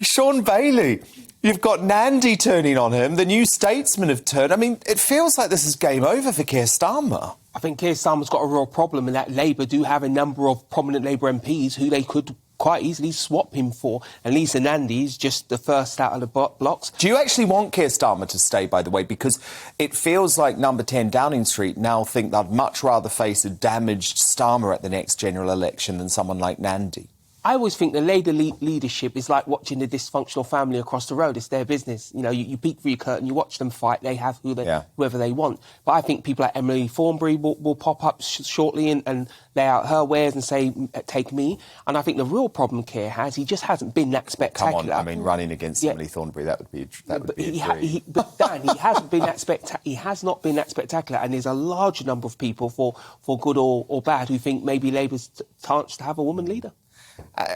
Sean Bailey. You've got Nandi turning on him. The New Statesman have turned. I mean, it feels like this is game over for Keir Starmer. I think Keir Starmer's got a real problem in that Labour do have a number of prominent Labour MPs who they could quite easily swap him for. And Lisa Nandy's just the first out of the blocks. Do you actually want Keir Starmer to stay, by the way? Because it feels like Number 10 Downing Street now think they'd much rather face a damaged Starmer at the next general election than someone like Nandi. I always think the Labour leadership is like watching the dysfunctional family across the road. It's their business. You know, you peek through your curtain, you watch them fight. They have whoever they want. But I think people like Emily Thornberry will pop up shortly and lay out her wares and say, take me. And I think the real problem Keir has, he just hasn't been that spectacular. Come on, I mean, running against Emily Thornberry, that would be a dream. But Dan, he hasn't been that he has not been that spectacular. And there's a large number of people, for good or bad, who think maybe Labour's chance to have a woman leader.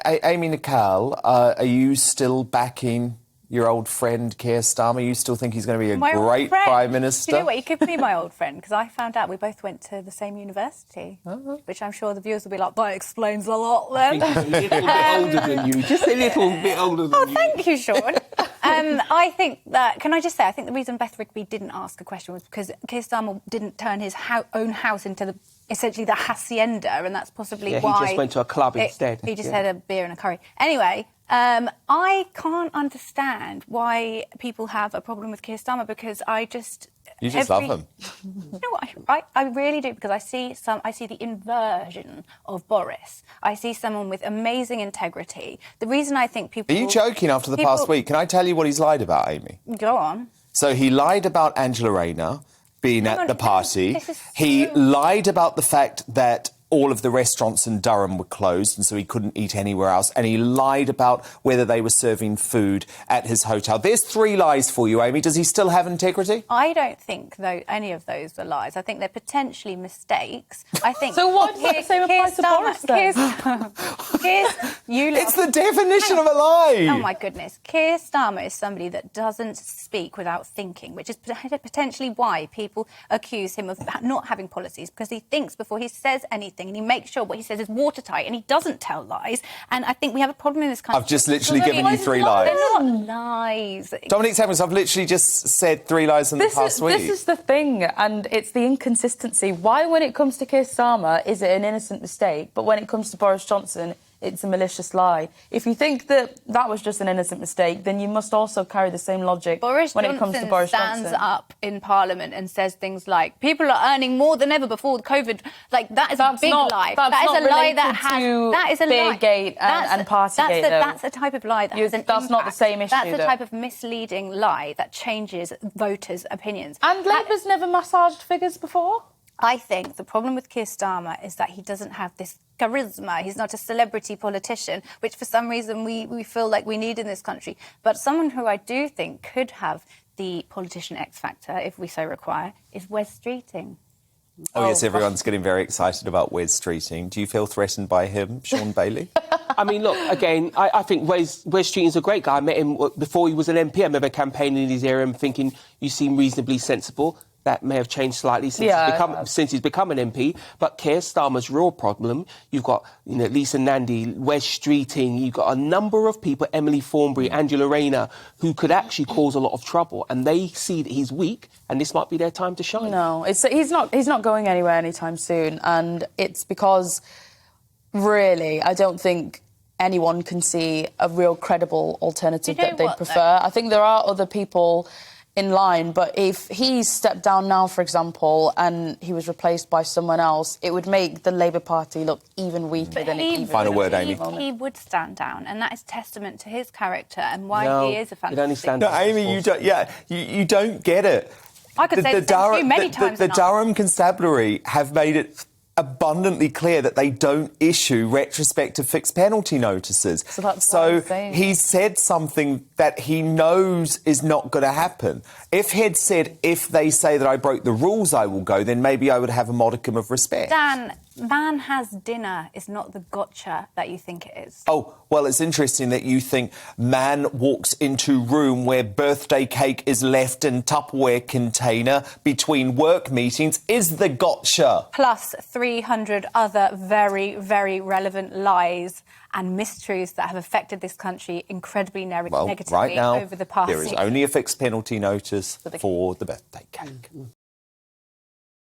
Amy Nicole, are you still backing your old friend Keir Starmer? You still think he's going to be a great Prime Minister? You know what, he could be my old friend, because I found out we both went to the same university, which I'm sure the viewers will be like, that explains a lot then. I think he's a little bit older than you, just a little bit older than you. Oh, thank you, Sean. I think that, can I just say, I think the reason Beth Rigby didn't ask a question was because Keir Starmer didn't turn his own house into essentially the hacienda, and that's possibly why... he just went to a club instead. He just had a beer and a curry. Anyway, I can't understand why people have a problem with Keir Starmer, because I just... You just love him. You know what? I really do, because I see the inversion of Boris. I see someone with amazing integrity. The reason I think people... Are you joking after the past week? Can I tell you what he's lied about, Amy? Go on. So he lied about Angela Rayner being at the party. He lied about the fact that all of the restaurants in Durham were closed and so he couldn't eat anywhere else. And he lied about whether they were serving food at his hotel. There's 3 lies for you, Amy. Does he still have integrity? I don't think, though, any of those are lies. I think they're potentially mistakes. I think... So why does the same apply to Boris, then? It's the definition of a lie. Oh, my goodness. Keir Starmer is somebody that doesn't speak without thinking, which is potentially why people accuse him of not having policies, because he thinks before he says anything, and he makes sure what he says is watertight, and he doesn't tell lies. And I think we have a problem in this country. I've just literally given you 3 lies. They're not lies. Dominic Samuels, I've literally just said 3 lies in the past week. This is the thing, and it's the inconsistency. Why, when it comes to Keir Starmer, is it an innocent mistake, but when it comes to Boris Johnson, it's a malicious lie? If you think that was just an innocent mistake, then you must also carry the same logic when it comes to Boris Johnson. Stands up in Parliament and says things like, people are earning more than ever before COVID. Like, that is a big lie. That is a lie that has... That is a lie. Beergate and Partygate, that's a type of lie that has an That's impact. not the same issue, That's a type of misleading lie that changes voters' opinions. And Labour's never massaged figures before? I think the problem with Keir Starmer is that he doesn't have this charisma. He's not a celebrity politician, which for some reason we feel like we need in this country. But someone who I do think could have the politician X factor, if we so require, is Wes Streeting. Oh, yes, everyone's getting very excited about Wes Streeting. Do you feel threatened by him, Sean Bailey? I mean, look, again, I think Wes Streeting's a great guy. I met him before he was an MP. I remember campaigning in his area and thinking, you seem reasonably sensible. That may have changed slightly since he's become an MP. But Keir Starmer's real problem, you've got Lisa Nandy, Wes Streeting, you've got a number of people, Emily Thornberry, Angela Rayner, who could actually cause a lot of trouble. And they see that he's weak, and this might be their time to shine. No, he's not going anywhere anytime soon. And it's because, really, I don't think anyone can see a real credible alternative that they'd prefer. I think there are other people in line, but if he stepped down now, for example, and he was replaced by someone else, it would make the Labour Party look even weaker than it even... Final word, Amy. He would stand down, and that is testament to his character and why he is a fantastic... He'd only stand down. No, Amy, you don't get it. I could say the same to you many times. The Durham Constabulary have made it abundantly clear that they don't issue retrospective fixed penalty notices. So that's what I'm saying. He said something that he knows is not going to happen. If he'd said, if they say that I broke the rules, I will go, then maybe I would have a modicum of respect. Dan, man has dinner is not the gotcha that you think it is. Oh, well, it's interesting that you think man walks into room where birthday cake is left in Tupperware container between work meetings is the gotcha. Plus 300 other very, very relevant lies and mistruths that have affected this country incredibly negatively right now, over the past there is only a fixed penalty notice for the birthday cake.